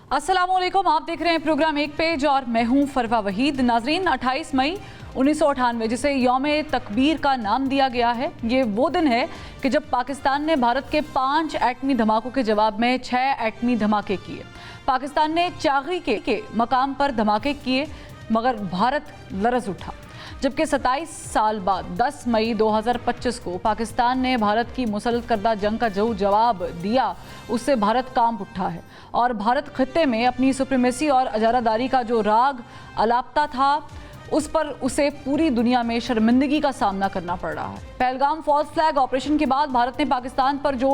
अस्सलामुअलैकुम, आप देख रहे हैं प्रोग्राम एक पेज और मैं हूं फरवा वहीद। नाजरीन, 28 मई 1998 जिसे यौम तकबीर का नाम दिया गया है, ये वो दिन है कि जब पाकिस्तान ने भारत के 5 एटमी धमाकों के जवाब में 6 एटमी धमाके किए। पाकिस्तान ने चागी के मकाम पर धमाके किए मगर भारत लरज़ उठा। जबकि 27 साल बाद 10 मई 2025 को पाकिस्तान ने भारत की मुसल्लत करदा जंग का जो जवाब दिया, उससे भारत कांप उठा है और भारत खित्ते में अपनी सुप्रीमेसी और अजारादारी का जो राग अलापता था, उस पर उसे पूरी दुनिया में शर्मिंदगी का सामना करना पड़ रहा है। पहलगाम फॉल्स फ्लैग ऑपरेशन के बाद भारत ने पाकिस्तान पर जो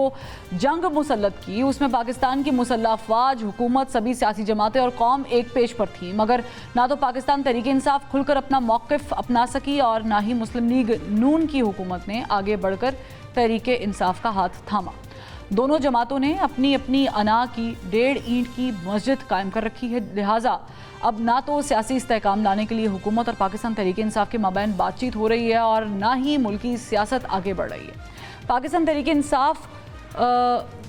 जंग मुसल्लत की, उसमें पाकिस्तान की मुसल्लह अफवाज, हुकूमत, सभी सियासी जमातें और कौम एक पेज पर थी। मगर ना तो पाकिस्तान तहरीक इंसाफ खुलकर अपना मौक़िफ़ अपना सकी और ना ही मुस्लिम लीग नून की हुकूमत ने आगे बढ़कर तहरीक इंसाफ का हाथ थामा। दोनों जमातों ने अपनी अपनी अना की 1.5 ईंट की मस्जिद कायम कर रखी है। लिहाजा अब ना तो सियासी इस्तेहकाम लाने के लिए हुकूमत और पाकिस्तान तहरीक इंसाफ के माबैन बातचीत हो रही है और ना ही मुल्की सियासत आगे बढ़ रही है। पाकिस्तान तहरीक इंसाफ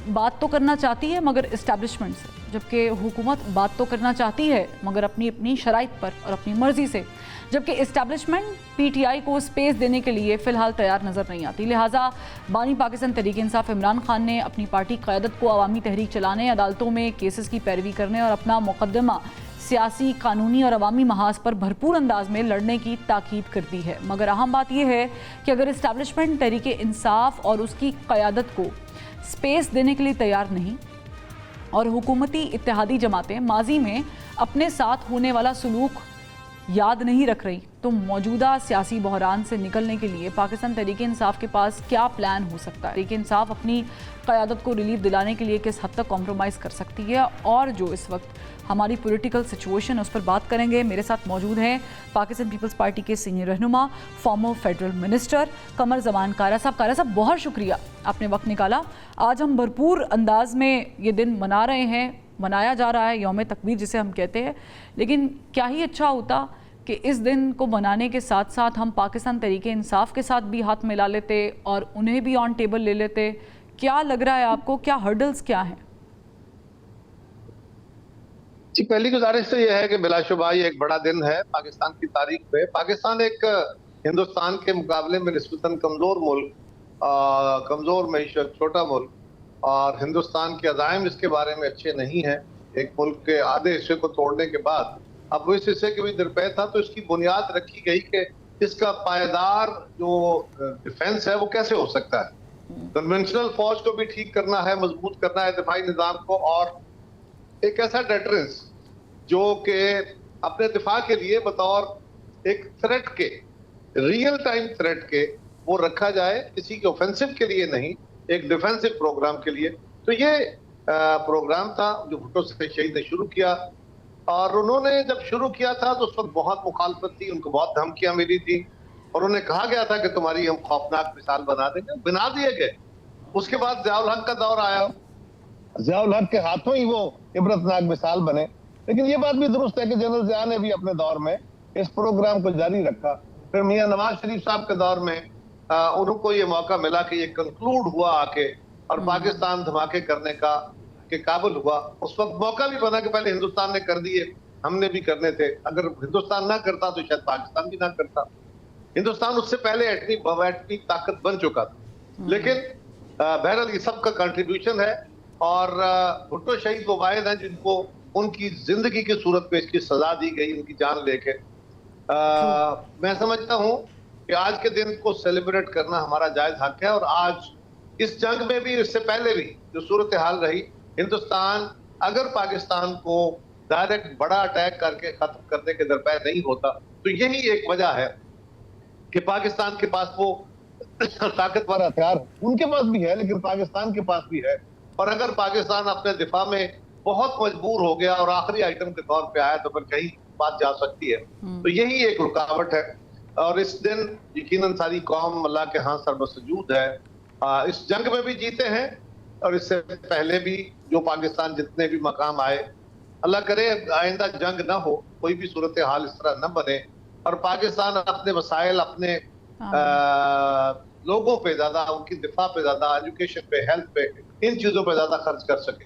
बात तो करना चाहती है मगर इस्टेब्लिशमेंट से, जबकि हुकूमत बात तो करना चाहती है मगर अपनी अपनी शराइत पर और अपनी मर्जी से। जबकि इस्टेब्लिशमेंट पीटीआई को स्पेस देने के लिए फ़िलहाल तैयार नज़र नहीं आती। लिहाजा बानी पाकिस्तान तहरीक इंसाफ इमरान खान ने अपनी पार्टी क़यादत को अवामी तहरीक चलाने, अदालतों में केसेस की पैरवी करने और अपना मुकदमा सियासी, कानूनी और अवामी महाज पर भरपूर अंदाज में लड़ने की ताकीद कर दी है। मगर अहम बात यह है कि अगर इस्टेब्लिशमेंट तहरीक इंसाफ और उसकी क़यादत को स्पेस देने के लिए तैयार नहीं और हुकूमती इत्तेहादी जमातें माजी में अपने साथ होने वाला सलूक याद नहीं रख रही, तो मौजूदा सियासी बहरान से निकलने के लिए पाकिस्तान तहरीक इंसाफ के पास क्या प्लान हो सकता है। तहरीक इंसाफ अपनी क़यादत को रिलीफ दिलाने के लिए किस हद तक कॉम्प्रोमाइज़ कर सकती है और जो इस वक्त हमारी पॉलिटिकल सिचुएशन है उस पर बात करेंगे। मेरे साथ मौजूद हैं पाकिस्तान पीपल्स पार्टी के सीनियर रहनुमा, फॉर्मर फेडरल मिनिस्टर कमर जमान कारा साहब। कारा साहब, बहुत शुक्रिया, आपने वक्त निकाला। आज हम भरपूर अंदाज में ये दिन मना रहे हैं, मनाया जा रहा है यौम तकबीर जिसे हम कहते हैं, लेकिन क्या ही अच्छा होता कि इस दिन को मनाने के साथ साथ हम पाकिस्तान तहरीक इंसाफ के साथ भी हाथ मिला लेते और उन्हें भी ऑन टेबल ले लेते। क्या लग रहा है आपको, क्या हर्डल्स क्या हैं? जी, पहली गुजारिश तो यह है कि बिलाशुबा ये एक बड़ा दिन है पाकिस्तान की तारीख में। पाकिस्तान एक हिंदुस्तान के मुकाबले में निस्बतन कमजोर मुल्क, कमजोर मईशत, छोटा मुल्क, और हिंदुस्तान के अज़ाइम इसके बारे में अच्छे नहीं हैं। एक मुल्क के आधे हिस्से को तोड़ने के बाद अब वो इस हिस्से के भी दरपे था, तो इसकी बुनियाद रखी गई कि इसका पायदार जो डिफेंस है वो कैसे हो सकता है। कन्वेंशनल फौज को भी ठीक करना है, मजबूत करना है दिफाई निज़ाम को, और एक ऐसा डेटरेंस जो कि अपने दिफा के लिए बतौर एक थ्रेट के, रियल टाइम थ्रेट के वो रखा जाए, किसी के ऑफेंसिव के लिए नहीं, एक डिफेंसिव प्रोग्राम के लिए। तो ये प्रोग्राम था जो भुट्टो से शहीद ने शुरू किया, और उन्होंने जब शुरू किया था तो उस वक्त बहुत मुखालफत थी, उनको बहुत धमकियां मिली थी और उन्हें कहा गया था कि तुम्हारी हम खौफनाक मिसाल बना देंगे, बना दिए गए। उसके बाद ज़ियाउल हक का दौर आया, ज़ियाउल हक के हाथों ही वो इबरतनाक मिसाल बने। लेकिन ये बात भी दुरुस्त है कि जनरल ज़िया ने भी अपने दौर में इस प्रोग्राम को जारी रखा। फिर मियां नवाज शरीफ साहब के दौर में उनको ये मौका मिला कि ये कंक्लूड हुआ आके और पाकिस्तान धमाके करने का के काबिल हुआ। उस वक्त मौका भी बना कि पहले हिंदुस्तान ने कर दिए, हमने भी करने थे। अगर हिंदुस्तान ना करता तो शायद पाकिस्तान भी ना करता। हिंदुस्तान उससे पहले एटमी ताकत बन चुका था। लेकिन बहरहाल ये सबका कंट्रीब्यूशन है, और भुट्टो शहीद वो वाहिद हैं जिनको उनकी जिंदगी की सूरत में इसकी सजा दी गई, उनकी जान लेके। मैं समझता हूँ कि आज के दिन को सेलिब्रेट करना हमारा जायज हक है। और आज इस जंग में भी, इससे पहले भी जो सूरत हाल रही, हिंदुस्तान अगर पाकिस्तान को डायरेक्ट बड़ा अटैक करके खत्म करने के दरपे नहीं होता, तो यही एक वजह है कि पाकिस्तान के पास वो ताकतवर हथियार उनके पास भी है, लेकिन पाकिस्तान के पास भी है। और अगर पाकिस्तान अपने दिफा में बहुत मजबूर हो गया और आखिरी आइटम के तौर पे आया, तो फिर कहीं बात जा सकती है। तो यही एक रुकावट है, और इस दिन यकीनन सारी कौम अल्लाह के हाथ सर्वसजूद है। इस जंग में भी जीते हैं, और इससे पहले भी जो पाकिस्तान जितने भी मकाम आए, अल्लाह करे आइंदा जंग ना हो, कोई भी सूरत हाल इस तरह न बने, और पाकिस्तान अपने वसाइल, अपने लोगों पे ज्यादा, उनकी दिफा पे ज्यादा, एजुकेशन पे, हेल्थ पे, इन चीजों पे ज्यादा खर्च कर सके।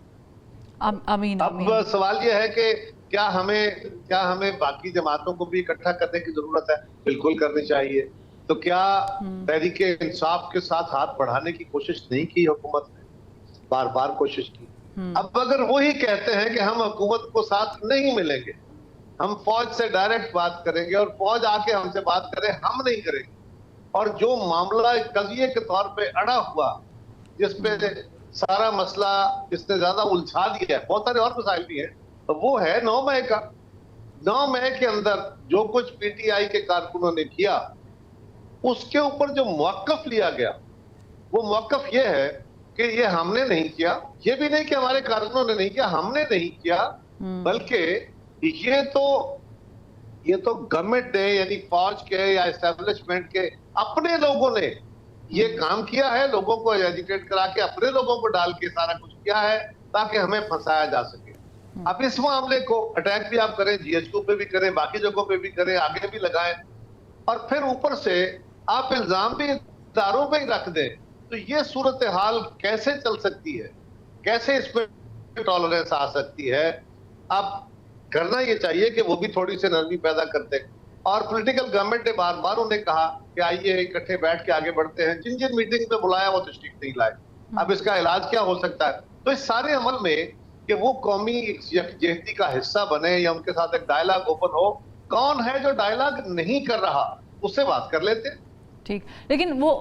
आमीन अब आमीन। सवाल यह है कि क्या हमें बाकी जमातों को भी इकट्ठा करने की जरूरत है? बिल्कुल करनी चाहिए। तो क्या तहरीक इंसाफ के साथ हाथ बढ़ाने की कोशिश नहीं की हुकूमत ने? बार बार कोशिश की। अब अगर वही कहते हैं कि हम हुकूमत को साथ नहीं मिलेंगे, हम फौज से डायरेक्ट बात करेंगे और फौज आके हमसे बात करे, हम नहीं करेंगे, और जो मामला एक कजिए के तौर पे अड़ा हुआ, जिसपे सारा मसला जिसने ज्यादा उलझा दिया है, बहुत सारे और मसाइल भी हैं, तो वो है 9 मई का। 9 मई के अंदर जो कुछ पीटीआई के कारकुनों ने किया, उसके ऊपर जो मौकफ लिया गया, वो मौकफ ये है कि ये हमने नहीं किया, ये भी नहीं कि हमारे कारकुनों ने नहीं किया, हमने नहीं किया, बल्कि ये तो गवर्नमेंट ने, यानी फौज के या एस्टेब्लिशमेंट के अपने लोगों ने ये काम किया है, लोगों को एजुकेट करा के अपने लोगों को डाल के सारा कुछ किया है ताकि हमें फंसाया जा सके। अब इस मामले को अटैक भी आप करें, जीएचक्यू पे भी करें, बाकी जगहों पे भी करें, आगे भी लगाएं, और फिर ऊपर से आप इल्जाम भी इदारों पे ही रख दें, तो ये सूरत हाल कैसे चल सकती है? कैसे इसमें टॉलरेंस आ सकती है? अब करना ये चाहिए कि वो भी थोड़ी सी नरमी पैदा करते, और पॉलिटिकल गवर्नमेंट ने बार बार उन्हें कहा कि आइए इकट्ठे बैठ के आगे बढ़ते हैं। जिन जिन मीटिंग में बुलाया वो तशरीफ नहीं लाए। अब इसका इलाज क्या हो सकता है? तो इस सारे अमल में कि वो कौमी यकजहती का हिस्सा बने या उनके साथ एक डायलॉग ओपन हो, कौन है जो डायलॉग नहीं कर रहा, उससे बात कर लेते हैं। ठीक, लेकिन वो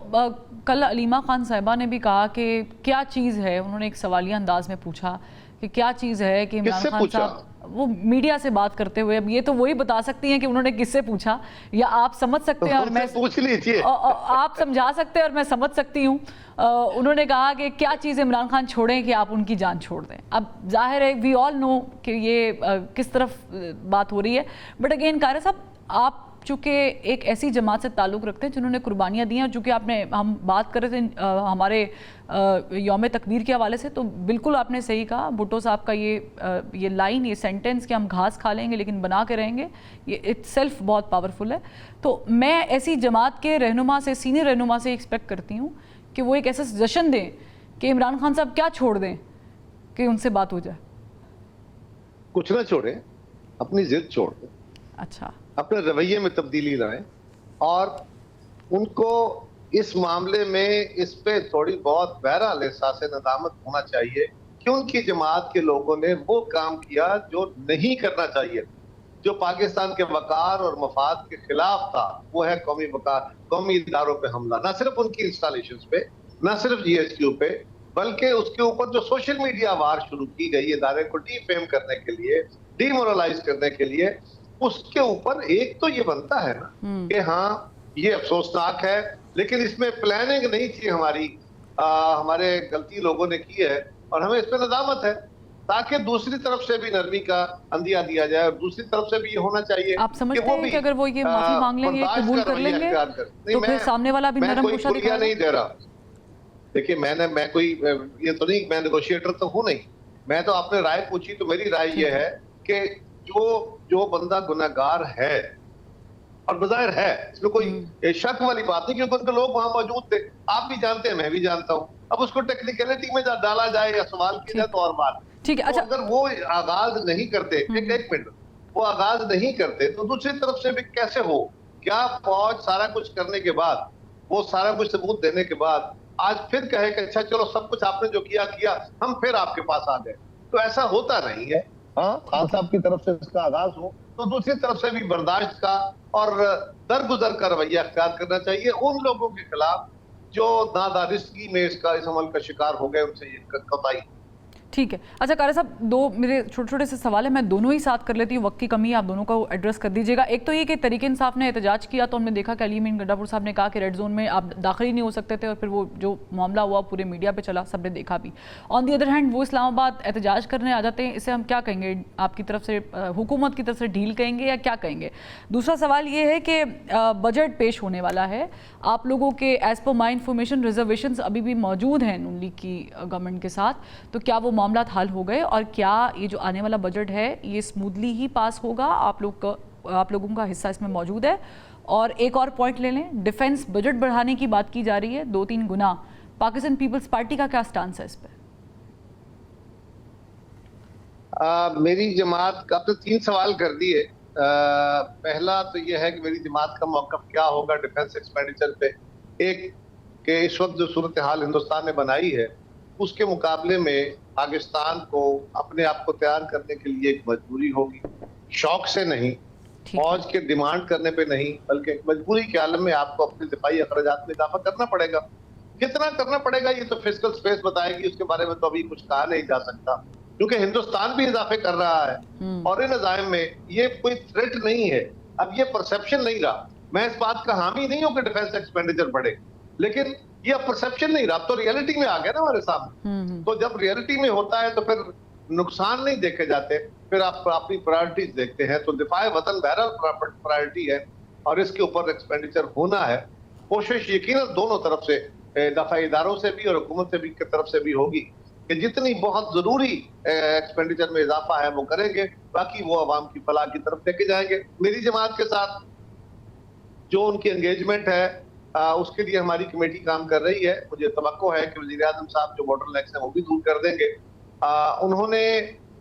कल अलीमा खान साहिबा ने भी कहा कि क्या चीज़ है, उन्होंने एक सवालिया अंदाज में पूछा कि क्या चीज़ है कि इमरान खान साहब, वो मीडिया से बात करते हुए, अब ये तो वही बता सकती हैं कि उन्होंने किससे पूछा, या आप समझ सकते हैं और मैं पूछ लीजिए, आप समझा सकते हैं और मैं समझ सकती हूँ। उन्होंने कहा कि क्या चीज़ इमरान खान छोड़ें कि आप उनकी जान छोड़ दें। अब जाहिर है वी ऑल नो कि ये किस तरफ बात हो रही है, बट अगेन कारी साहब, आप चूँकि एक ऐसी जमात से ताल्लुक़ रखते हैं जिन्होंने कुर्बानियाँ दी हैं, चूँकि हम बात कर रहे थे हमारे यौम तकबीर के हवाले से, तो बिल्कुल आपने सही कहा। भुट्टो साहब का ये लाइन, ये सेंटेंस कि हम घास खा लेंगे लेकिन बना के रहेंगे, ये इट्सेल्फ बहुत पावरफुल है। तो मैं ऐसी जमात के रहनुमा से, सीनियर रहनुमा से एक्सपेक्ट करती हूँ कि वो एक ऐसा सजेशन दें कि इमरान खान साहब क्या छोड़ दें कि उनसे बात हो जाए। कुछ ना छोड़ें, अपनी जिद छोड़ दें, अच्छा, अपने रवैये में तब्दीली लाएं, और उनको इस मामले में इस पे थोड़ी बहुत बहरहाल एहसास नदामत होना चाहिए कि उनकी जमात के लोगों ने वो काम किया जो नहीं करना चाहिए, जो पाकिस्तान के वकार और मफाद के खिलाफ था। वो है कौमी वकार, कौमी इदारों पे हमला, ना सिर्फ उनकी इंस्टॉलेशंस पे, ना सिर्फ जीएचक्यू पे, बल्कि उसके ऊपर जो सोशल मीडिया वार शुरू की गई इदारे को डीफेम करने के लिए, डीमोरलाइज करने के लिए, उसके ऊपर एक तो ये बनता है ना कि हाँ ये अफसोसनाक है, लेकिन इसमें प्लानिंग नहीं थी हमारे गलती लोगों ने की है, और हमें इस पे नदामत है, ताकि दूसरी तरफ से भी नरमी का अंदिया दिया जाए, और दूसरी तरफ से भी ये होना चाहिए। आप समझते हैं कि अगर वो ये माफी मांग लेंगे, कबूल कर लेंगे, तो फिर सामने वाला भी नरम पूछा दिखाएगा? नहीं दे रहा। देखिए, मैं कोई ये तो नहीं, मैं नेगोशिएटर तो हूँ नहीं, मैं तो आपने राय पूछी, तो मेरी राय ये है कि जो बंदा गुनहगार है, और बज़ाहिर है, इसमें कोई शक वाली बात नहीं, क्योंकि उनके लोग वहां मौजूद थे, आप भी जानते हैं, मैं भी जानता हूं। अब उसको टेक्निकलिटी में डाला जाए या सवाल किया जाए तो और बात। ठीक है, अच्छा, तो अगर वो आगाज नहीं करते, एक मिनट, वो आगाज नहीं करते तो दूसरी तरफ से भी कैसे हो? क्या फौज सारा कुछ करने के बाद, वो सारा कुछ सबूत देने के बाद आज फिर कहे कि अच्छा चलो सब कुछ आपने जो किया, हम फिर आपके पास आ गए? तो ऐसा होता नहीं है। हाँ, खान साहब की तरफ से इसका आगाज हो तो दूसरी तरफ से भी बर्दाश्त का और दरगुजर का रवैया अख्तियार करना चाहिए उन लोगों के खिलाफ जो नादानिस्ती में इस अमल का शिकार हो गए, उनसे ये कोताही। ठीक है, अच्छा कारी साहब, दो मेरे छोटे छोटे से सवाल है, मैं दोनों ही साथ कर लेती हूँ, वक्त की कमी है, आप दोनों को एड्रेस कर दीजिएगा। एक तो ये कि तहरीक इंसाफ ने एहतजाज किया, तो हमने देखा कि अली मीन गड्ढापुर साहब ने कहा कि रेड जोन में आप दाखिल ही नहीं हो सकते थे, और फिर वो जो मामला हुआ पूरे मीडिया पे चला, सबने देखा भी। ऑन दी अदर हैंड वो इस्लामाबाद एहतजाज करने आ जाते हैं, इसे हम क्या कहेंगे? आपकी तरफ से, हुकूमत की तरफ से ढील कहेंगे या क्या कहेंगे? दूसरा सवाल ये है कि बजट पेश होने वाला है, आप लोगों के as per my information reservations अभी भी मौजूद हैं नून लीग की गवर्नमेंट के साथ, तो क्या वो मामला हल हो गए, और क्या ये जो आने वाला बजट है ये स्मूथली ही पास होगा? आप लोगों का हिस्सा इसमें मौजूद है? और एक और पॉइंट ले लें, डिफेंस बजट बढ़ाने की बात की जा रही है 2-3 गुना, पाकिस्तान पीपल्स पार्टी का क्या स्टांस है इस पर? मेरी जमात का आपने 3 सवाल कर दिए। पहला तो ये है कि मेरी जमात का मौक़िफ़ क्या होगा डिफेंस एक्सपेंडिचर पे। एक कि इस वक्त जो सूरत हाल हिंदुस्तान ने बनाई है, उसके मुकाबले में पाकिस्तान को अपने आप को तैयार करने के लिए एक मजबूरी होगी, शौक से नहीं, ठीक है। फौज के डिमांड करने पे नहीं, बल्कि एक मजबूरी के आलम में आपको अपने दिफाई अखराजात में इजाफा करना पड़ेगा। कितना करना पड़ेगा ये तो फिस्कल स्पेस बताएगी, उसके बारे में तो अभी कुछ कहा नहीं जा सकता, क्योंकि हिंदुस्तान भी इजाफे कर रहा है और इन अज़ाइम में ये कोई थ्रेट नहीं है। अब ये परसेप्शन नहीं रहा, मैं इस बात का हामी नहीं हूं कि डिफेंस एक्सपेंडिचर बढ़े, लेकिन ये अब परसेप्शन नहीं रहा, अब तो रियलिटी में आ गया ना हमारे सामने। तो जब रियलिटी में होता है तो फिर नुकसान नहीं देखे जाते, फिर आप अपनी प्रायोरिटीज देखते हैं। तो दिफाए वतन बहरहाल प्रायोरिटी है और इसके ऊपर एक्सपेंडिचर होना है। कोशिश यकीनन दोनों तरफ से, दफाई इदारों से भी और हुकूमत से भी की तरफ से भी होगी कि जितनी बहुत जरूरी एक्सपेंडिचर में इजाफा है वो करेंगे, बाकी वो अवाम की फलाह की तरफ लेके जाएंगे। मेरी जमात के साथ जो उनकी एंगेजमेंट है उसके लिए हमारी कमेटी काम कर रही है। मुझे तवक्को है कि वज़ीर आज़म साहब जो बोटलनेक्स हैं वो भी दूर कर देंगे। उन्होंने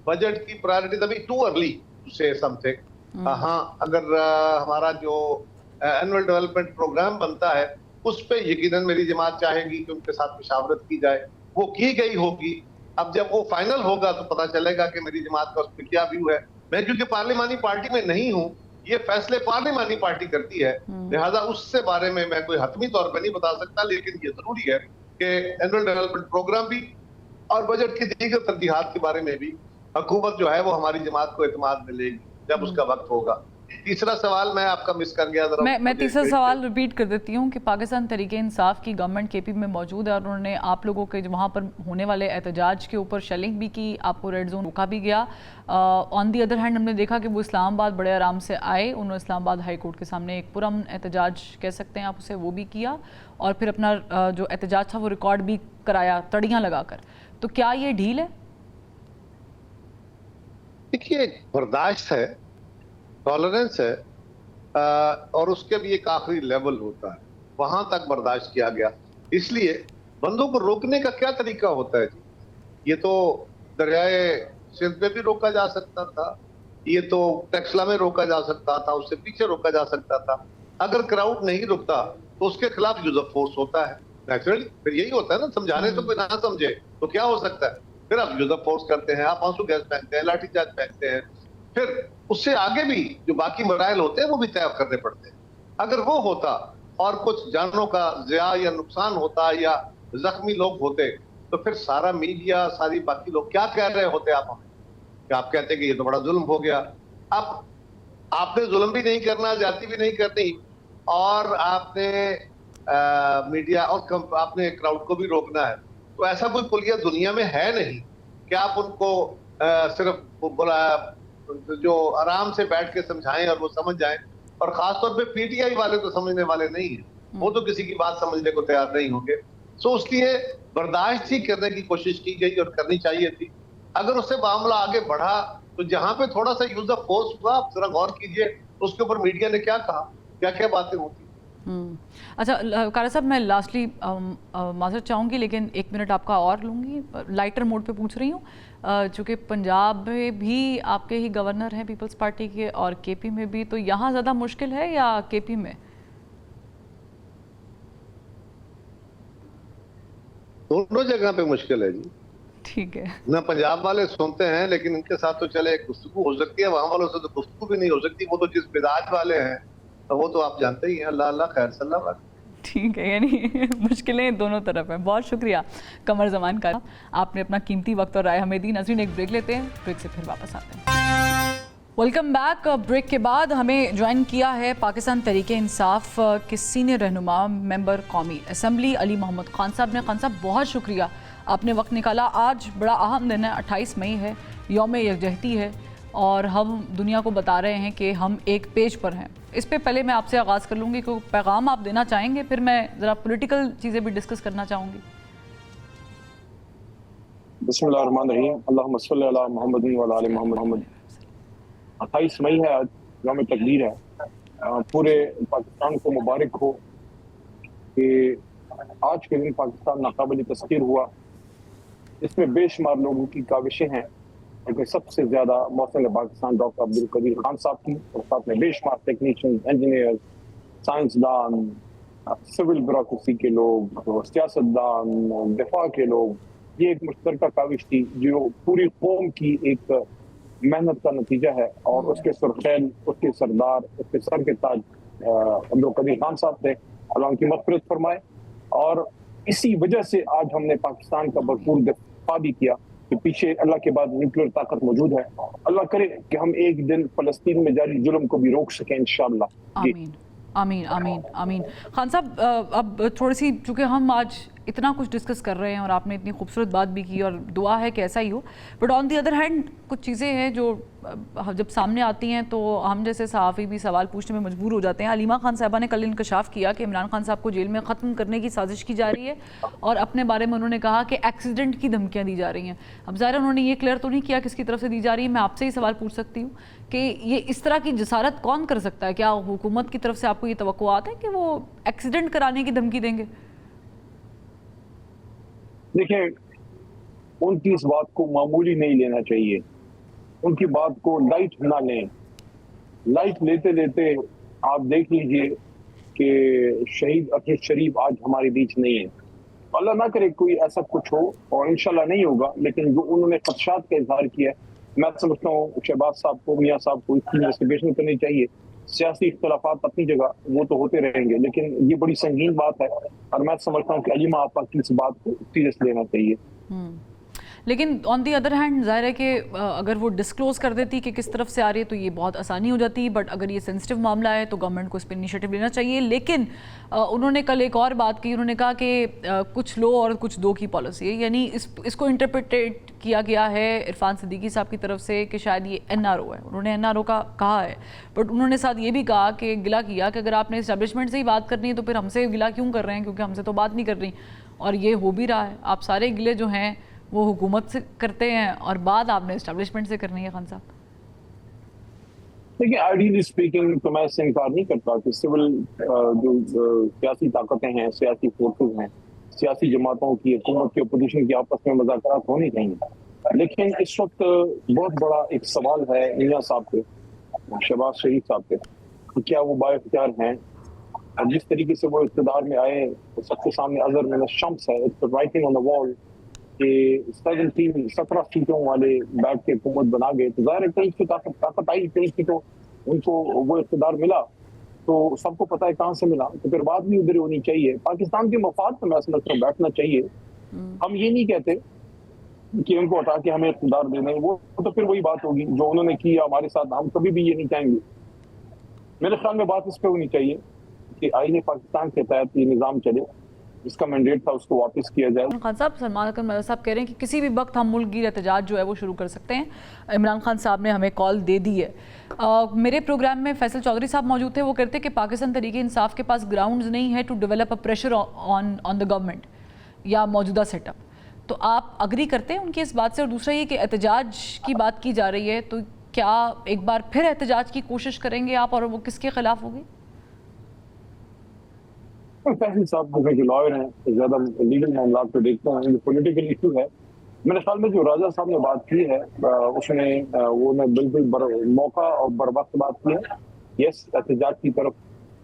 बजट की प्रायोरिटीज अभी too early to say something. हाँ, अगर हमारा जो एनुअल डेवलपमेंट प्रोग्राम बनता है उस पे यकीनन मेरी जमात चाहेगी कि उनके साथ मुशावरत की जाए, वो की गई होगी। अब जब वो फाइनल होगा तो पता चलेगा कि मेरी जमात का उस पर क्या व्यू है। मैं क्योंकि पार्लिमानी पार्टी में नहीं हूँ, ये फैसले पार्लिमानी पार्टी करती है, लिहाजा उससे बारे में मैं कोई हतमी तौर पर नहीं बता सकता, लेकिन ये जरूरी है कि एनुअल डेवलपमेंट प्रोग्राम भी और बजट की दीगर तरजीहात के बारे में भी हुकूमत जो है वो हमारी जमात को एतमाद में लेगी जब उसका वक्त होगा। तीसरा सवाल मैं आपका मिस कर गया, जरा मैं तीसरा सवाल रिपीट कर देती हूँ कि पाकिस्तान तहरीक इंसाफ की गवर्नमेंट केपी में मौजूद है और उन्होंने आप लोगों के वहाँ पर होने वाले एहतजाज के ऊपर शेलिंग भी की, आपको रेड जोन रोका भी गया। ऑन दी अदर हैंड हमने देखा कि वो इस्लामाबाद बड़े आराम से आए, उन्होंने इस्लामाबाद हाई कोर्ट के सामने एक पुरअमन एहतजाज कह सकते हैं आप उसे, वो भी किया और फिर अपना जो एहतजाज था वो रिकॉर्ड भी कराया तड़ियाँ लगाकर। तो क्या ये ढील है? देखिए, बर्दाश्त है, टॉलरेंस है और उसके भी एक आखिरी लेवल होता है, वहां तक बर्दाश्त किया गया। इसलिए बंदों को रोकने का क्या तरीका होता है जी? ये तो दरियाए सिंध पे भी रोका जा सकता था, ये तो टेक्सला में रोका जा सकता था, उससे पीछे रोका जा सकता था। अगर क्राउड नहीं रुकता तो उसके खिलाफ यूज ऑफ फोर्स होता है नेचुरली। फिर यही होता है ना, समझाने तो कोई ना समझे तो क्या हो सकता है, फिर आप यूज ऑफ फोर्स करते हैं, आप आंसू गैस फेंकते हैं, लाठीचार्ज फेंकते हैं, फिर उससे आगे भी जो बाकी मराइल होते हैं वो भी तय करने पड़ते हैं। अगर वो होता और कुछ जानों का ज़िया या नुकसान होता या जख्मी लोग होते तो फिर सारा मीडिया, सारी बाकी लोग क्या कह रहे होते आप हमें, कि आप कहते कि ये तो बड़ा जुल्म हो गया। अब आपने जुल्म भी नहीं करना, ज्यादती भी नहीं करनी और आपने मीडिया और आपने क्राउड को भी रोकना है। तो ऐसा कोई पुलिया दुनिया में है नहीं कि आप उनको सिर्फ जो आराम से बैठ के समझाएं और वो समझ जाएं। और खासतौर पे पीटीआई वाले तो समझने वाले नहीं है, वो तो किसी की बात समझने को तैयार नहीं होंगे। सो उसलिए बर्दाश्त ही करने की कोशिश की गई और करनी चाहिए थी। अगर उससे मामला आगे बढ़ा तो जहां पे थोड़ा सा यूज ऑफ फोर्स हुआ, आप जरा गौर कीजिए उसके ऊपर मीडिया ने क्या कहा, क्या क्या बातें होती। अच्छा कारा साहब, मैं लास्टली माजरत चाहूँगी लेकिन 1 मिनट आपका और लूँगी, लाइटर मोड पे पूछ रही हूँ। चूँकि पंजाब में भी आपके ही गवर्नर हैं पीपल्स पार्टी के और केपी में भी, तो यहाँ ज़्यादा मुश्किल है या केपी में? दोनों जगह पे मुश्किल है जी। ठीक है ना, पंजाब वाले सुनते हैं लेकिन इनके साथ तो चले गुफ्तगू हो सकती है, वहां वालों से तो गुफ्तगू भी नहीं हो सकती। वो तो जिस मिजाज वाले हैं तो वो तो आप जानते ही हैं। अल्लाह अल्लाह खैर सल्लाह। ठीक है, यानी मुश्किलें दोनों तरफ हैं। बहुत शुक्रिया कमर जमान का, आपने अपना कीमती वक्त और राय हमें दी। नजरीन, एक ब्रेक लेते हैं, ब्रेक से फिर वापस आते हैं। Welcome back. ब्रेक के बाद हमें ज्वाइन किया है पाकिस्तान तहरीक इंसाफ के सीनियर रहनुमा मेंबर कौमी असम्बली अली मोहम्मद खान साहब ने। खान साहब, बहुत शुक्रिया, आपने वक्त निकाला। आज बड़ा अहम दिन है, 28 मई है, यौम यकजहती है और हम दुनिया को बता रहे हैं कि हम एक पेज पर हैं। इस पे पहले मैं आपसे आगाज़ कर लूँगी, कोई पैगाम आप देना चाहेंगे, फिर मैं ज़रा पॉलिटिकल चीज़ें भी डिस्कस करना चाहूँगी। बिस्मिल्लाहिर्रहमानिर्रहीम, अल्लाहुम्मा सल्ली अला मुहम्मदिन व अला आलि मुहम्मद। 28 मई है आज, यौम तकदीर है। पूरे पाकिस्तान को मुबारक हो कि आज के दिन पाकिस्तान नाकाबिल तस्खीर हुआ। इसमें बेशुमार लोगों की काविशें हैं क्योंकि सबसे ज्यादा मौसम पाकिस्तान डॉक्टर अब्दुल कदीर खान साहब की, और साथ में बेशुमार टेक्नीशियन, इंजीनियर, साइंसदान, सिविल ब्यूरोक्रेसी के लोग, सियासतदान, दिफा के लोग। ये एक मुश्तरका काविश थी जो पूरी कौम की एक मेहनत का नतीजा है, और उसके सुरखैल, उसके सरदार, उसके सर के ताज अब्दुल कदीर खान साहब थे, अल्लाह उनकी मग़फ़िरत फरमाए। और इसी वजह से आज हमने पाकिस्तान का भरपूर दिफा भी किया कि पीछे अल्लाह के बाद न्यूक्लियर ताकत मौजूद है। अल्लाह करे कि हम एक दिन फ़लस्तीन में जारी जुल्म को भी रोक सकें इंशाअल्लाह। आमीन आमीन आमीन आमीन। खान साहब, अब थोड़ी सी, चूँकि हम आज इतना कुछ डिस्कस कर रहे हैं और आपने इतनी खूबसूरत बात भी की, और दुआ है कि ऐसा ही हो, but on the other hand कुछ चीज़ें हैं जो जब सामने आती हैं तो हम जैसे सहाफ़ी भी सवाल पूछने में मजबूर हो जाते हैं। हलीमा खान साहबा ने कल इंकशाफ किया कि इमरान खान साहब को जेल में ख़त्म करने की साजिश की जा रही है, और अपने बारे में उन्होंने कहा कि एक्सीडेंट की धमकियाँ दी जा रही हैं। अब ज़ाहिर उन्होंने ये क्लियर तो नहीं किया किसकी तरफ से दी जा रही है। मैं आपसे ही सवाल पूछ सकती हूँ कि ये इस तरह की जसारत कौन कर सकता है? क्या हुकूमत की तरफ से आपको ये तवक्कुआत है कि वो एक्सीडेंट कराने की धमकी देंगे? देखिए, उनकी इस बात को मामूली नहीं लेना चाहिए, उनकी बात को लाइट ना लें। लाइट लेते लेते आप देख लीजिए कि शहीद अरशद शरीफ आज हमारे बीच नहीं है। अल्लाह ना करे कोई ऐसा कुछ हो, और इंशाल्लाह नहीं होगा, लेकिन जो उन्होंने खदशात का इजहार किया है, मैं समझता हूँ शहबाज साहब को, मियाँ साहब को इसकी इन्वेस्टिगेशन करनी चाहिए। सियासी इख्तलाफात अपनी जगह वो तो होते रहेंगे, लेकिन ये बड़ी संगीन बात है, और मैं समझता हूँ कि अलीमा आपा की इस बात को सीरियस लेना चाहिए। लेकिन ऑन दी अदर हैंड ज़ाहिर है कि अगर वो डिस्क्लोज़ कर देती कि किस तरफ से आ रही है तो ये बहुत आसानी हो जाती, बट अगर ये सेंसिटिव मामला है तो गवर्नमेंट को इस पर इनिशिएटिव लेना चाहिए। लेकिन उन्होंने कल एक और बात की, उन्होंने कहा कि कुछ लो और कुछ दो की पॉलिसी है, यानी इसको इंटरप्रेटेट किया गया है इरफान सिद्दीकी साहब की तरफ से कि शायद ये NRO है। उन्होंने NRO का कहा है, बट उन्होंने साथ ये भी कहा कि गिला किया कि अगर आपने इस्टेब्लिशमेंट से ही बात करनी है तो फिर हमसे गिला क्यों कर रहे हैं, क्योंकि हमसे तो बात नहीं कर रही, और ये हो भी रहा है। आप सारे गिले जो हैं वो हुकूमत से करते हैं और बात आपने एस्टेब्लिशमेंट से करनी है। खान साहब, देखिए, आइडियली स्पीकिंग तो मैं इससे इनकार नहीं करता कि सिविल जो सियासी ताकतें हैं, सियासी फोर्सेस हैं, सियासी जमातों की, हुकूमत की, अपोजिशन की आपस में मुज़ाकरात होने चाहिए। लेकिन इस वक्त बहुत बड़ा एक सवाल है मियां साहब के, शहबाज शरीफ साहब के, कि क्या वो बाइख्तियार हैं। और जिस तरीके से वो इक़्तिदार में आए तो सबके सामने अज़र में शम्स है, it's writing on the wall कि 17 सीटों वाले बैठ के हुकूमत बना गए, तो ज़ाहिर है कहीं की ताकत आई, कहीं की तो उनको वो इक़्तिदार मिला, तो सबको पता है कहाँ से मिला, तो फिर बात भी उधर होनी चाहिए। पाकिस्तान के मफाद में मैं समझता हूँ बैठना चाहिए। हम ये नहीं कहते कि उनको हटा के हमें इक़्तिदार देने, वो तो फिर वही बात होगी जो उन्होंने की हमारे साथ। हम कभी भी ये नहीं चाहेंगे। मेरे ख्याल में बात इस पर होनी चाहिए कि आईने पाकिस्तान के तहत ये निज़ाम चले, इसका मैंडेट था उसको वापस किया जाए। खान साहब, सलमान अकरम साहब कह रहे हैं कि किसी भी वक्त हम मुल्क गिर एहतजाज जो है वो शुरू कर सकते हैं। इमरान खान साहब ने हमें कॉल दे दी है। मेरे प्रोग्राम में फैसल चौधरी साहब मौजूद थे, वो कहते हैं कि पाकिस्तान तहरीक इंसाफ के पास ग्राउंड्स नहीं है to develop a pressure on the government या मौजूदा सेटअप। तो आप अग्री करते हैं उनकी इस बात से? और दूसरा ये कि एहतजाज की बात की जा रही है, तो क्या एक बार फिर एहतजाज की कोशिश करेंगे आप, और वो किसके खिलाफ होगी? फैसल साहब जो लॉयर हैं, ज्यादा लीगल मामला को देखते हैं, जो पॉलिटिकल इशू है, मेरे ख्याल में जो राजा साहब ने बात की है उसमें वो ने बिल्कुल मौका और बर वक्त बात की है। यस, एहतजाज की तरफ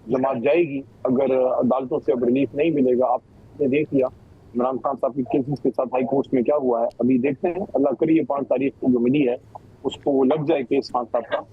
जमात जाएगी अगर अदालतों से अब रिलीफ नहीं मिलेगा। आपने देख लिया इमरान खान साहब के केसेस के साथ हाई कोर्ट में क्या हुआ है, अभी देखते हैं। अल्लाह करिए 5 तारीख को जो मिली है उसको लग जाए केस खान साहब का।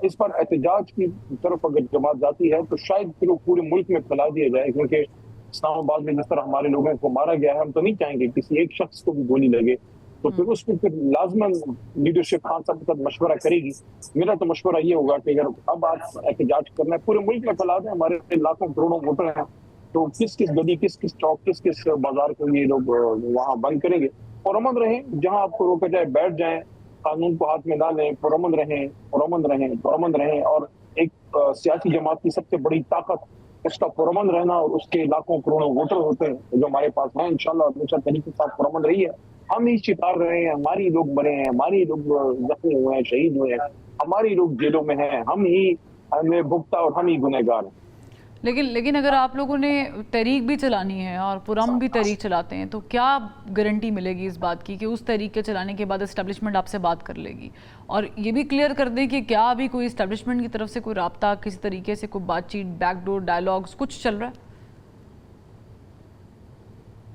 इस पर एहतजाज की तरफ अगर जमात जाती है तो शायद फिर वो पूरे मुल्क में फैला दिया जाए, क्योंकि इस्लामाबाद में जिस तरह हमारे लोगों को मारा गया है, हम तो नहीं चाहेंगे किसी एक शख्स को भी गोली लगे। तो फिर उसमें फिर लाजमन लीडरशिप खान साहब के साथ मशवरा करेगी। मेरा तो मशवरा ये होगा कि अगर अब आप एहतजाज करना है, पूरे मुल्क में फैला दें। हमारे लाखों करोड़ों वोटर हैं, तो किस किस गली, किस किस चौक, किस किस बाजार को ये लोग वहाँ बंद करेंगे। पुरअमन रहें, जहाँ आपको रोका जाए बैठ जाएं, कानून को हाथ में डालें, पुरअमन रहें। और एक सियासी जमात की सबसे बड़ी ताकत उसका पुरअमन रहना, और उसके लाखों करोड़ों वोटर होते हैं जो हमारे पास हैं। इंशाल्लाह हमेशा तरीके के साथ पुरअमन रही है। हम ही शिकार रहे हैं, हमारी लोग मरे हैं, हमारी लोग जख्मी हुए हैं, शहीद हुए हैं, हमारी लोग जेलों में हैं, हम ही हमें भुगता और हम ही गुनहगार हैं। लेकिन अगर आप लोगों ने तहरीक भी चलानी है और पुरम भी तहरीक चलाते हैं तो क्या गारंटी मिलेगी इस बात की कि उस तहरीक के चलाने के बाद इस्टेब्लिशमेंट आपसे बात कर लेगी? और ये भी क्लियर कर दें कि क्या अभी कोई इस्टेब्लिशमेंट की तरफ से कोई राब्ता, किसी तरीके से कोई बातचीत, बैकडोर डायलॉग्स कुछ चल रहा है?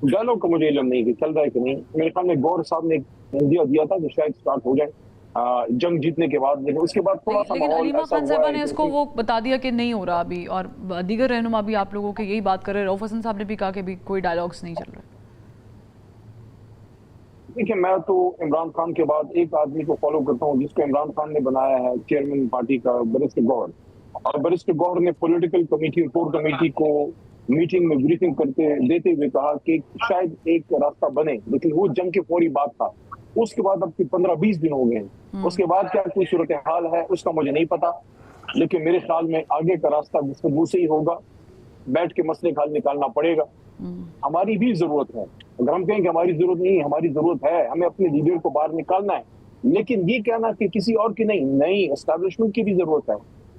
डायलॉग का मुझे इल्म नहीं कि चल रहा है कि नहीं। मेरे ख्याल में गौर साहब ने एक इंडिया दिया था जो शायद स्टार्ट हो जाए जंग जीतने के बाद, लेकिन उसके बाद थोड़ा सा लेकिन माहौल अलीमा ऐसा खान हुआ साहबा है ने इसको वो बता दिया कि नहीं हो रहा अभी, और दीगर रहनुमा भी आप लोगों के यही बात कर रहे हैं। रऊफ हसन साहब ने भी कहा कि अभी कोई डायलॉग्स नहीं चल रहा। देखिए, मैं तो इमरान खान के बाद एक आदमी को फॉलो करता हूँ जिसको इमरान खान ने बनाया है चेयरमैन पार्टी का, बैरिस्टर गौहर। और बैरिस्टर गौहर ने पॉलिटिकल कमेटी, कोर कमेटी को मीटिंग में ब्रीफिंग देते हुए कहा कि शायद एक रास्ता बने, लेकिन वो जंग की फौरी बात था। उसके बाद अब 15-20 दिन हो गए हैं, उसके बाद क्या कोई सूरत हाल है उसका मुझे नहीं पता, लेकिन मेरे ख्याल में आगे का रास्ता गुफ्तगू से ही होगा। बैठ के मसले का हल निकालना पड़ेगा। हमारी भी जरूरत है। अगर हम कहें कि हमारी जरूरत नहीं, हमारी जरूरत है, हमें अपने लीडर को बाहर निकालना है, लेकिन ये कहना कि किसी और की नहीं, एस्टैब्लिशमेंट की भी जरूरत है,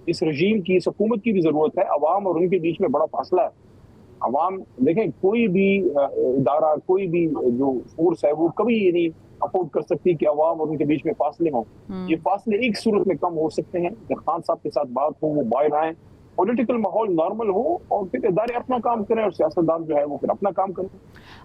इस रजीम की, इस हुकूमत की भी जरूरत है। अवाम और उनके बीच में बड़ा फासला है। अवाम देखें, कोई भी इदारा, कोई भी जो फोर्स है वो कभी ये नहीं अफोर्ड कर सकती कि अवाम और उनके बीच में फासले हों। ये फासले एक सूरत में कम हो सकते हैं कि खान साहब के साथ बात हो, वो बाहर आए, पॉलिटिकल माहौल नॉर्मल हो और फिर इदारे अपना काम करें और सियासतदान जो है वो फिर अपना काम करें।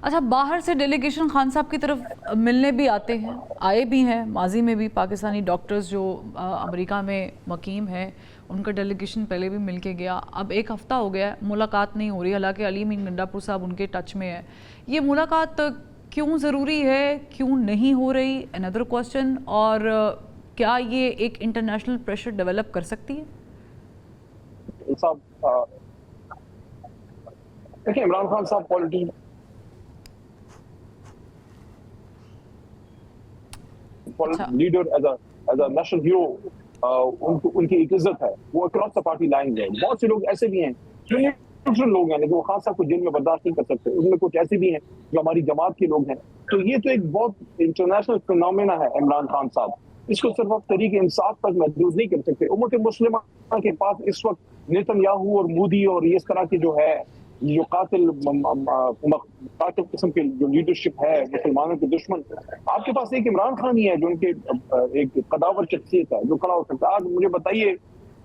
अच्छा, बाहर से डेलीगेशन खान साहब की तरफ मिलने भी आते हैं, आए भी हैं माजी में भी। पाकिस्तानी डॉक्टर्स जो अमेरिका में मकीम हैं उनका डेलीगेशन पहले भी मिल के गया। अब एक हफ़्ता हो गया मुलाकात नहीं हो रही, हालांकि अली मीन गंडापुर साहब उनके टच में है। ये मुलाकात क्यों ज़रूरी है, क्यों नहीं हो रही, अनदर क्वेश्चन। और क्या ये एक इंटरनेशनल प्रेशर डेवलप कर सकती है? साहब देखिए, इमरान खान साहब politics leader as a national hero, उनको उनकी एक इज्जत है, वो अक्रॉस द पार्टी लाइन है। बहुत से लोग ऐसे भी हैं जो न्यूट्रल लोग हैं, लेकिन वो खान साहब को जेल में बर्दाश्त नहीं कर सकते। उनमें कुछ ऐसे भी हैं जो हमारी जमात के लोग हैं। तो ये तो एक बहुत इंटरनेशनल फिनोमेना है इमरान खान साहब। इसको सिर्फ आप तरीके इंसाफ तक महदूद नहीं कर सकते। उम्मत मुस्लिमा के पास इस वक्त नेतन्याहू और मोदी और इस तरह की जो है, जो कातिल किस्म के जो लीडरशिप है, मुसलमानों के दुश्मन, आपके पास एक इमरान खान ही है जो उनके एक कदावर शख्सियत है जो खड़ा हो सकता है। आज मुझे बताइए,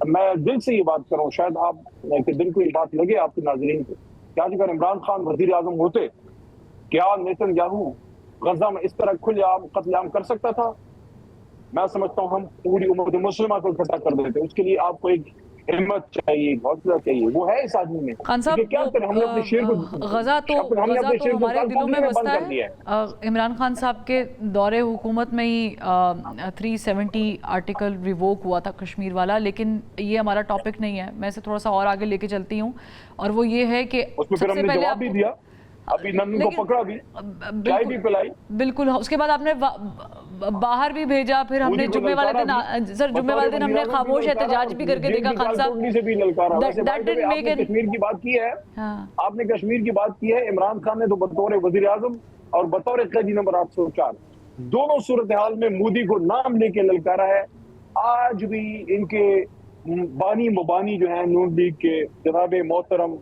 मैं दिल से ये बात कर रहा हूँ, शायद आप के दिल को ये बात लगे आपके नाज़रीन को, क्या अगर इमरान खान वजीर आजम होते, क्या नेतन्याहू गजा में इस तरह खुलेआम कत्लेआम कर सकता था? मैं समझता हूँ हम पूरी उम्मत मुस्लिमा को इकट्ठा कर देते। उसके लिए आपको एक हिम्मत चाहिए, हौसला चाहिए, वो है इस आदमी में। खान साहब, क्या करें, हमने अपने शेर को गजा तो हमारे दिलों में बसता है। इमरान खान साहब के दौरे हुकूमत में ही 370 आर्टिकल रिवोक हुआ था कश्मीर वाला, लेकिन ये हमारा टॉपिक नहीं है। मैं इसे थोड़ा सा और आगे लेके चलती हूँ, और वो ये है कि सबसे पहले जवाब भी दिया, अभी नन्नू को पकड़ा भी, चाय भी पिलाई, बिल्कुल। उसके बाद आपने बाहर भी भेजा, फिर हमने जुम्मे वाले दिन, सर जुम्मे वाले दिन हमने खामोश एहतजाज भी करके देखा। खान साहब कश्मीर की बात की है, आपने कश्मीर की बात की है। इमरान खान ने तो बतौर वजीर आजम और बतौर कैदी नंबर 804 दोनों सूरत हाल में मोदी को नाम लेके ललकारा है। आज भी इनके बानी मुबानी जो है नून लीग के, जनाब मोहतरम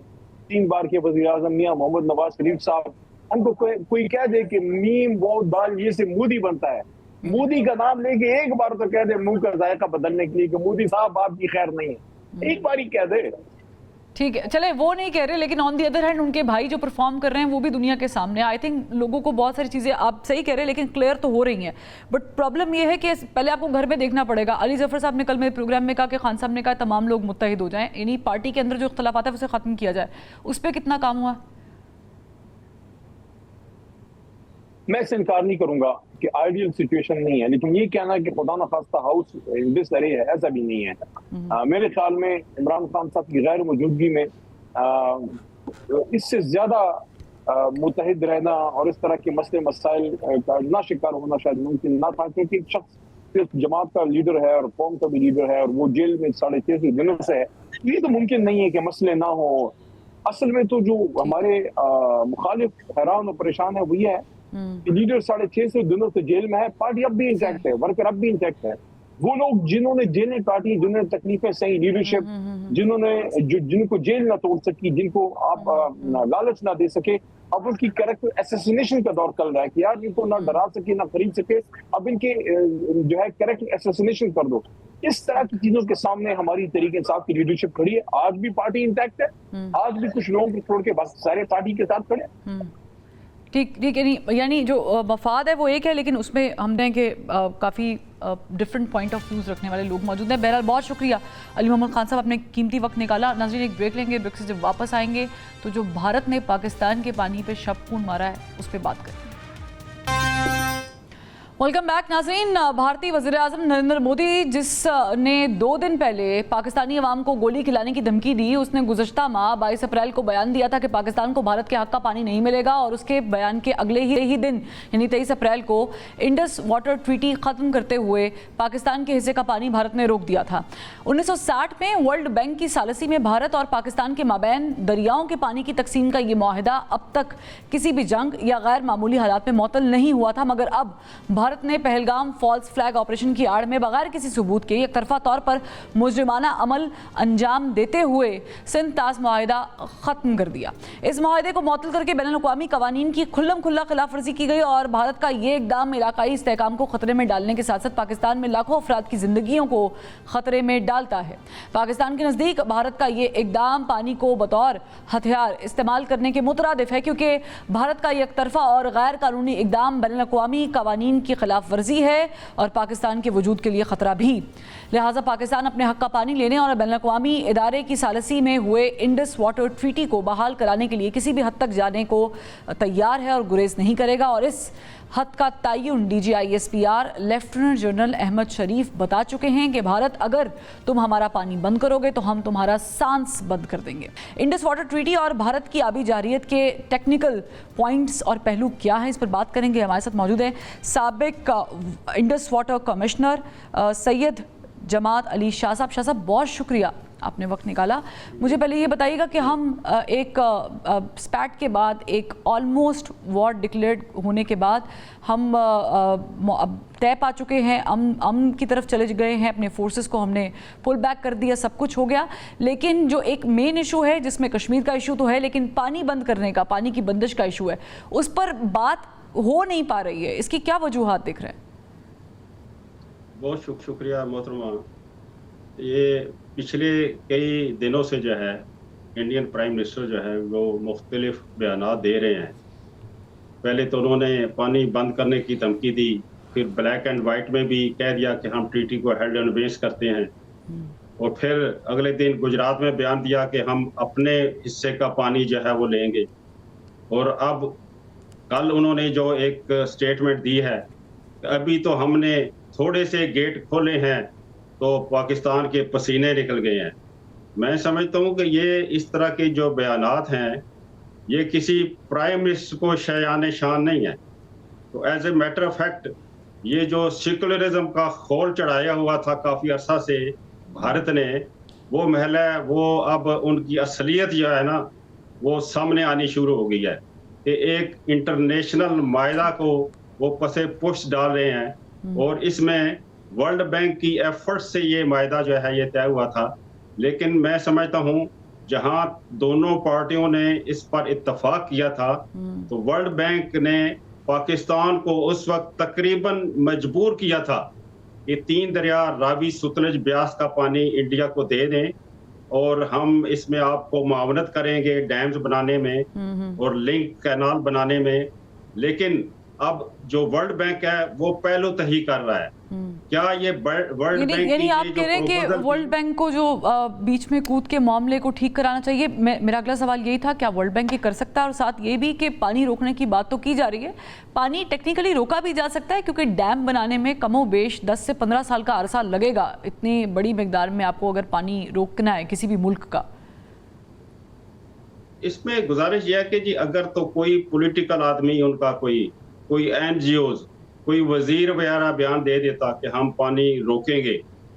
3 बार के वजीर आजम मियां मोहम्मद नवाज शरीफ साहब, उनको कोई कह दे कि मीम वो दाल ये से मोदी बनता है, मोदी का नाम लेके एक बार तो कह दे मुंह का जायका बदलने के लिए कि मोदी साहब आपकी खैर नहीं है, एक बार ही कह दे। ठीक है, चले वो नहीं कह रहे, लेकिन ऑन दी अदर हैंड उनके भाई जो परफॉर्म कर रहे हैं वो भी दुनिया के सामने। आई थिंक लोगों को बहुत सारी चीज़ें आप सही कह रहे हैं लेकिन क्लियर तो हो रही हैं। बट प्रॉब्लम ये है कि पहले आपको घर में देखना पड़ेगा। अली जफर साहब ने कल मेरे प्रोग्राम में कहा कि खान साहब ने कहा तमाम लोग मुत्तहिद हो जाएं, यानी पार्टी के अंदर जो इख्तलाफात है उसे ख़त्म किया जाए। उस पर कितना काम हुआ? मैं इससे इनकार नहीं करूंगा कि आइडियल सिचुएशन नहीं है, लेकिन ये कहना कि खुदा न खास्ता हाउस इन दिस एरे है, ऐसा भी नहीं है। मेरे ख्याल में इमरान खान साहब की गैर मौजूदगी में इससे ज्यादा मुत्तहिद रहना और इस तरह के मसले मसाइल का ना शिकार होना शायद मुमकिन ना था, क्योंकि एक शख्स सिर्फ जमात का लीडर है और कौम का भी लीडर है और वो जेल में 6.5 दिनों से है। ये तो मुमकिन नहीं है कि मसले ना हो। असल में तो जो हमारे मुखालिफ हैरान और परेशान है वो ये है कि लीडर 6.5 दिनों से जेल में है, पार्टी अब भी इंटैक्ट है, वर्कर अब भी इंटैक्ट है। वो लोग जिन्होंने जेलें काटी, जिन्होंने तकलीफें सही, लीडरशिप जिनको जेल ना तोड़ सकी, जिनको आप लालच ना दे सके, अब उनकी कैरेक्टर असैसिनेशन का दौर चल रहा है कि यार इनको ना डरा सके ना खरीद सके, अब इनके जो है कैरेक्टर असैसिनेशन कर दो। इस तरह की चीजों के सामने हमारी तहरीक इंसाफ की लीडरशिप खड़ी है। आज भी पार्टी इंटैक्ट है, आज भी कुछ लोगों को छोड़ के बस सारे पार्टी के साथ खड़े हैं। ठीक ठीक है, यानी जो मफाद है वो एक है, लेकिन उसमें हम दें कि काफ़ी डिफरेंट पॉइंट ऑफ व्यूज़ रखने वाले लोग मौजूद हैं। बहरहाल बहुत शुक्रिया अली मोहम्मद खान साहब, अपने कीमती वक्त निकाला। नाज़रीन, एक ब्रेक लेंगे, ब्रेक से जब वापस आएंगे तो जो भारत ने पाकिस्तान के पानी पे शब मारा है उस पर बात करेंगे। वेलकम बैक नाज़रीन। भारतीय वज़ीर-ए-आज़म नरेंद्र मोदी जिसने 2 दिन पहले पाकिस्तानी अवाम को गोली खिलाने की धमकी दी, उसने गुज़श्ता माह 22 अप्रैल को बयान दिया था कि पाकिस्तान को भारत के हक़ का पानी नहीं मिलेगा, और उसके बयान के अगले ही दिन यानी 23 अप्रैल को इंडस वाटर ट्रीटी ख़त्म करते हुए पाकिस्तान के हिस्से का पानी भारत ने रोक दिया था। 1960 में वर्ल्ड बैंक की सालसी में भारत और पाकिस्तान के माबैन दरियाओं के पानी की तकसीम का ये माहिदा अब तक किसी भी जंग या गैर मामूली हालात में मुअत्तल नहीं हुआ था, मगर अब भारत ने पहलगाम फॉल्स फ्लैग ऑपरेशन की आड़ में बगैर किसी सबूत के एक तरफा तौर पर मुजरिमाना अमल अंजाम देते हुए सिंध तास माहिदा ख़त्म कर दिया। इस माहिदे को मुअत्तल करके बैनुल-अक़वामी कवानीन की खुल्लम खुल्ला खिलाफ वर्जी की गई, और भारत का ये इक़दाम इलाकाई इस्तेहकाम को ख़तरे में डालने के साथ साथ पाकिस्तान में लाखों अफराद की ज़िंदगियों को ख़तरे में डालता है। पाकिस्तान के नज़दीक भारत का ये इक़दाम पानी को बतौर हथियार इस्तेमाल करने के मुतरादिफ है, क्योंकि भारत का एक तरफा और गैर कानूनी इक़दाम बैनुल-अक़वामी कवानीन की खिलाफ वर्जी है और पाकिस्तान के वजूद के लिए ख़तरा भी। लिहाजा पाकिस्तान अपने हक़ का पानी लेने और बैनुल-अक़वामी इदारे की सालसी में हुए इंडस वाटर ट्रीटी को बहाल कराने के लिए किसी भी हद तक जाने को तैयार है और गुरेज नहीं करेगा। और इस हद का तयन DGISPR लेफ्टिनेंट जनरल अहमद शरीफ बता चुके हैं कि भारत, अगर तुम हमारा पानी बंद करोगे तो हम तुम्हारा सांस बंद कर देंगे। इंडस वाटर ट्रीटी और भारत की आबी जारियत के टेक्निकल पॉइंट्स और पहलू क्या हैं, इस पर बात करेंगे। हमारे साथ मौजूद हैं साबिक इंडस वाटर कमिश्नर सैयद जमात अली शाह साहब। शाह साहब, बहुत शुक्रिया आपने वक्त निकाला। मुझे पहले ये बताइएगा कि हम एक स्पैट के बाद, एक ऑलमोस्ट वॉर डिक्लेयर्ड होने के बाद हम तय पा चुके हैं, अमन की तरफ चले गए हैं, अपने फोर्सेस को हमने पुल बैक कर दिया, सब कुछ हो गया। लेकिन जो एक मेन इशू है, जिसमें कश्मीर का इशू तो है, लेकिन पानी बंद करने का, पानी की बंदिश का इशू है, उस पर बात हो नहीं पा रही है। इसकी क्या वजूहात दिख रहे हैं? बहुत शुक्रिया मोहतरमा। ये पिछले कई दिनों से जो है इंडियन प्राइम मिनिस्टर जो है वो मुख्तलिफ बयानात दे रहे हैं। पहले तो उन्होंने पानी बंद करने की धमकी दी, फिर ब्लैक एंड वाइट में भी कह दिया कि हम ट्रीटी को हेल्ड एंड बेस करते हैं, और फिर अगले दिन गुजरात में बयान दिया कि हम अपने हिस्से का पानी जो है वो लेंगे। और अब कल उन्होंने जो एक स्टेटमेंट दी है, अभी तो हमने थोड़े से गेट खोले हैं तो पाकिस्तान के पसीने निकल गए हैं। मैं समझता हूँ कि ये इस तरह के जो बयानात हैं, ये किसी प्राइम मिनिस्टर को शायान शान नहीं है। तो as a matter of fact, ये जो सेकुलरिज्म का खोल चढ़ाया हुआ था काफ़ी अरसा से भारत ने, वो महल है, वो अब उनकी असलियत जो है ना वो सामने आनी शुरू हो गई है कि एक इंटरनेशनल मायदा को वो पसे पुष्ट डाल रहे हैं, और इसमें वर्ल्ड बैंक की एफर्ट से ये मायदा जो है ये तय हुआ था। लेकिन मैं समझता हूँ जहाँ दोनों पार्टियों ने इस पर इत्तफाक किया था, तो वर्ल्ड बैंक ने पाकिस्तान को उस वक्त तकरीबन मजबूर किया था कि 3 दरिया रावी, सतलुज, ब्यास का पानी इंडिया को दे दें, और हम इसमें आपको मावनत करेंगे डैम्स बनाने में और लिंक कैनाल बनाने में। लेकिन अब जो वर्ल्ड बैंक है वो पहलू तही कर रहा है। क्या ये वर्ल्ड बैंक, यानी आप कह रहे हैं कि वर्ल्ड बैंक को जो बीच में कूद के मामले को ठीक कराना चाहिए? मेरा अगला सवाल यही था, क्या वर्ल्ड बैंक ये कर सकता है? और साथ ये भी कि पानी रोकने की बात तो की जा रही है, पानी टेक्निकली रोका भी जा सकता है, क्योंकि डैम बनाने में कमोबेश 10 से 15 साल का अरसा लगेगा। इतनी बड़ी मिकदार में आपको अगर पानी रोकना है किसी भी मुल्क का। इसमें गुजारिश यह है कि जी अगर तो कोई पॉलिटिकल आदमी, उनका कोई NGOs, कोई वजीर वगैरह बयान दे देता कि हम पानी रोकेंगे,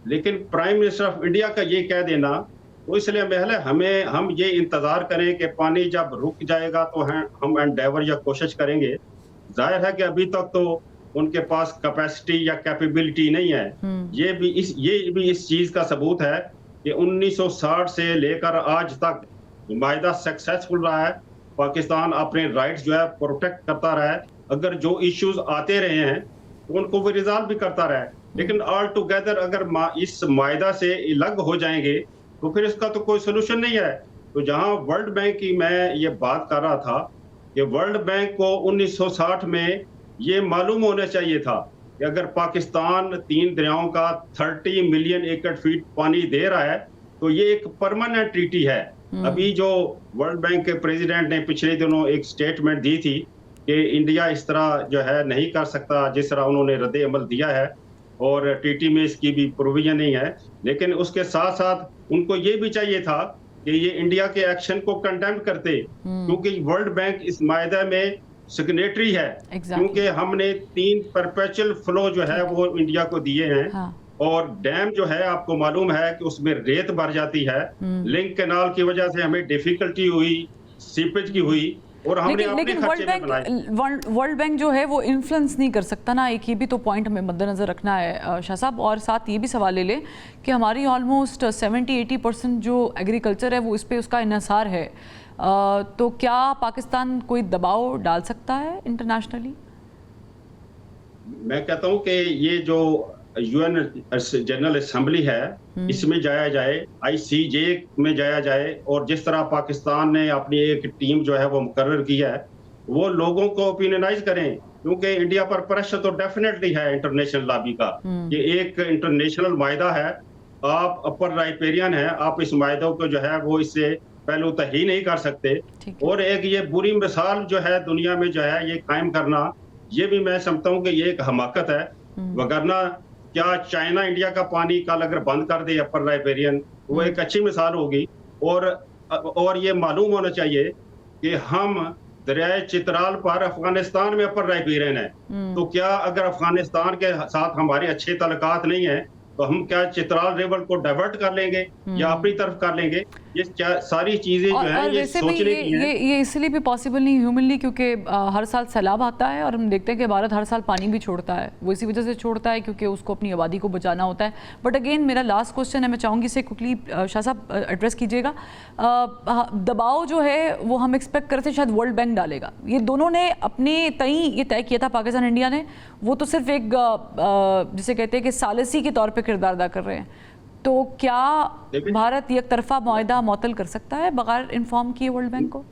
लेकिन प्राइम मिनिस्टर ऑफ इंडिया का ये कह देना, तो इसलिए पहले हम ये इंतज़ार करें कि पानी जब रुक जाएगा तो हम एंडेवर या कोशिश करेंगे। जाहिर है कि अभी तक तो उनके पास कैपेसिटी या कैपेबिलिटी नहीं है। ये भी इस चीज का सबूत है कि 1960 से लेकर आज तक मायदा सक्सेसफुल रहा है। पाकिस्तान अपने राइट्स जो है प्रोटेक्ट करता रहा है। अगर जो इश्यूज आते रहे हैं तो उनको भी रिजॉल्व भी करता रहा है। लेकिन ऑल टुगेदर अगर इस मायदा से अलग हो जाएंगे तो फिर इसका तो कोई सोल्यूशन नहीं है। तो जहां वर्ल्ड बैंक की मैं ये बात कर रहा था कि वर्ल्ड बैंक को 1960 में ये मालूम होना चाहिए था कि अगर पाकिस्तान 3 दरियाओं का 30 मिलियन एकड़ फीट पानी दे रहा है तो ये एक परमानेंट ट्रीटी है। अभी जो वर्ल्ड बैंक के प्रेसिडेंट ने पिछले दिनों एक स्टेटमेंट दी थी कि इंडिया इस तरह जो है नहीं कर सकता जिस तरह उन्होंने रद्द अमल दिया है, और ट्रीटी में इसकी भी प्रोविजन नहीं है। लेकिन उसके साथ साथ उनको ये भी चाहिए था कि ये इंडिया के एक्शन को कंडेम करते, क्योंकि वर्ल्ड बैंक इस मायदे में सिग्नेटरी है। क्योंकि हमने 3 परपेचुअल फ्लो जो है वो इंडिया को दिए हैं। हाँ। और डैम जो है आपको मालूम है कि उसमें रेत भर जाती है। लिंक कैनाल की वजह से हमें डिफिकल्टी हुई, सीपेज की हुई, और हमने लेकिन वर्ल्ड बैंक जो है वो इन्फ्लुएंस नहीं कर सकता ना। एक ये भी तो पॉइंट हमें मद्देनजर रखना है शाह साहब। और साथ ये भी सवाल ले लें कि हमारी ऑलमोस्ट 70-80% जो एग्रीकल्चर है वो इस पे उसका इन्हिसार है। तो क्या पाकिस्तान कोई दबाव डाल सकता है इंटरनेशनली? मैं कहता हूँ कि ये जो यूएन जनरल असेंबली है इसमें जाया जाए, ICJ में जाया जाए, और जिस तरह पाकिस्तान ने अपनी एक टीम जो है वो मुकर्रर की है वो लोगों को ओपिनियनाइज करें। क्योंकि इंडिया पर प्रेशर तो डेफिनेटली है इंटरनेशनल लॉबी का। ये एक इंटरनेशनल मायदा है, आप अपर राइपेरियन है, आप इस मायदे को जो है वो इससे पहलू तही नहीं कर सकते। और एक ये बुरी मिसाल जो है दुनिया में जो है ये कायम करना, ये भी मैं समझता हूँ कि ये एक हमाकत है। वगरना क्या चाइना इंडिया का पानी कल अगर बंद कर दे अपर राइपेरियन, वो एक अच्छी मिसाल होगी। और ये मालूम होना चाहिए कि हम दरियाए चित्राल पर अफगानिस्तान में अपर राइपेरियन है। तो क्या अगर अफगानिस्तान के साथ हमारे अच्छे तल्लुकात नहीं है तो हम क्या चित्राल रिवर को डाइवर्ट कर लेंगे या अपनी तरफ कर लेंगे? ये सारी चीजें जो है ये सोचने की हैं। ये इसलिए भी पॉसिबल नहीं ह्यूमनली क्योंकि हर साल सैलाब आता है और हम देखते हैं कि भारत हर साल पानी भी छोड़ता है। वो इसी वजह से छोड़ता है क्योंकि उसको अपनी आबादी को बचाना होता है। बट अगेन मेरा लास्ट क्वेश्चन है, मैं चाहूँगी इसे क्विकली शाह साहब एड्रेस कीजिएगा। दबाव जो है वो हम एक्सपेक्ट करते थे शायद वर्ल्ड बैंक डालेगा। ये दोनों ने अपने तय ये तय किया था पाकिस्तान इंडिया ने, वो तो सिर्फ एक जिसे कहते हैं कि सालिसी के तौर पर किरदार अदा कर रहे हैं। तो क्या भारत एक तरफा मुआहदा मुअत्तल कर सकता है बगैर इन्फॉर्म किए वर्ल्ड बैंक को?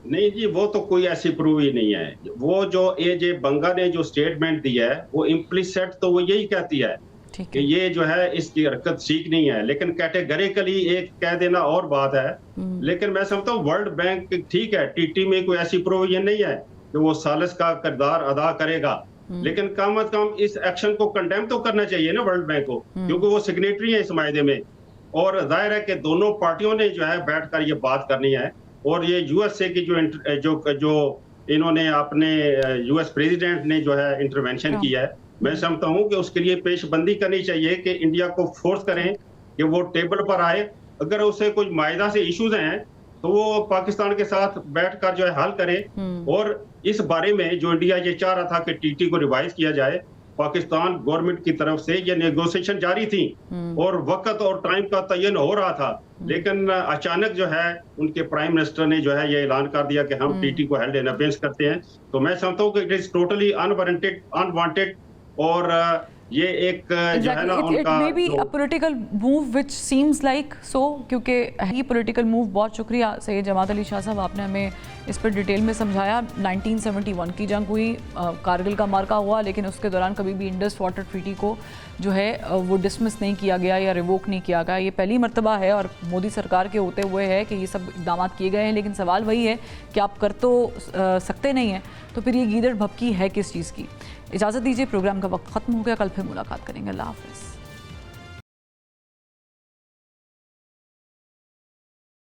नहीं जी, वो तो कोई ऐसी प्रूव ही नहीं है। वो जो AJ बंगा ने जो स्टेटमेंट दिया है वो इम्प्लिसिट तो वो यही कहती है कि ये जो है इसकी हरकत ठीक नहीं है, लेकिन कैटेगरिकली एक कह देना और बात है। लेकिन मैं समझता हूँ वर्ल्ड बैंक ठीक है, TT में कोई ऐसी प्रोविजन नहीं है कि वो सालिस का किरदार अदा करेगा, लेकिन कम अज कम इस एक्शन को कंडेम तो करना चाहिए ना वर्ल्ड बैंक को, क्योंकि वो सिग्नेटरी है इस मायदे में। और जाहिर है कि दोनों पार्टियों ने जो है बैठकर ये बात करनी है। और ये USA की जो इन्होंने अपने US प्रेसिडेंट ने जो है इंटरवेंशन किया है, मैं समझता हूँ कि उसके लिए पेशबंदी करनी चाहिए कि इंडिया को फोर्स करें कि वो टेबल पर आए। अगर उसे कोई मायदा से इश्यूज हैं तो वो पाकिस्तान के साथ बैठकर जो है हल करे। और इस बारे में जो इंडिया ये चाह रहा था कि TT को रिवाइज किया जाए, पाकिस्तान गवर्नमेंट की तरफ से ये नेगोशिएशन जारी थी और वक्त और टाइम का तयन हो रहा था। लेकिन अचानक जो है उनके प्राइम मिनिस्टर ने जो है ये ऐलान कर दिया कि हम TT को हेल्ड इन अबेयंस करते हैं। तो मैं समझता हूँ कि इट इज टोटली अनवांटेड और ये एक जो है ना उनका may be a political move which seems like so, क्योंकि ये पॉलिटिकल मूव। बहुत शुक्रिया सैयद जमात अली शाह साहब, आपने हमें इस पर डिटेल में समझाया। 1971 की जंग हुई, कारगिल का मार्का हुआ, लेकिन उसके दौरान कभी भी इंडस वाटर ट्रीटी को जो है वो डिसमिस नहीं किया गया या रिवोक नहीं किया गया। ये पहली मर्तबा है और मोदी सरकार के होते हुए है कि ये सब इकदाम किए गए हैं। लेकिन सवाल वही है कि आप कर तो सकते नहीं हैं, तो फिर ये गीदड़ भभकी है किस चीज़ की? इजाज़त दीजिए, प्रोग्राम का वक्त ख़त्म हो गया। कल फिर मुलाकात करेंगे। अल्लाह हाफ़िज़।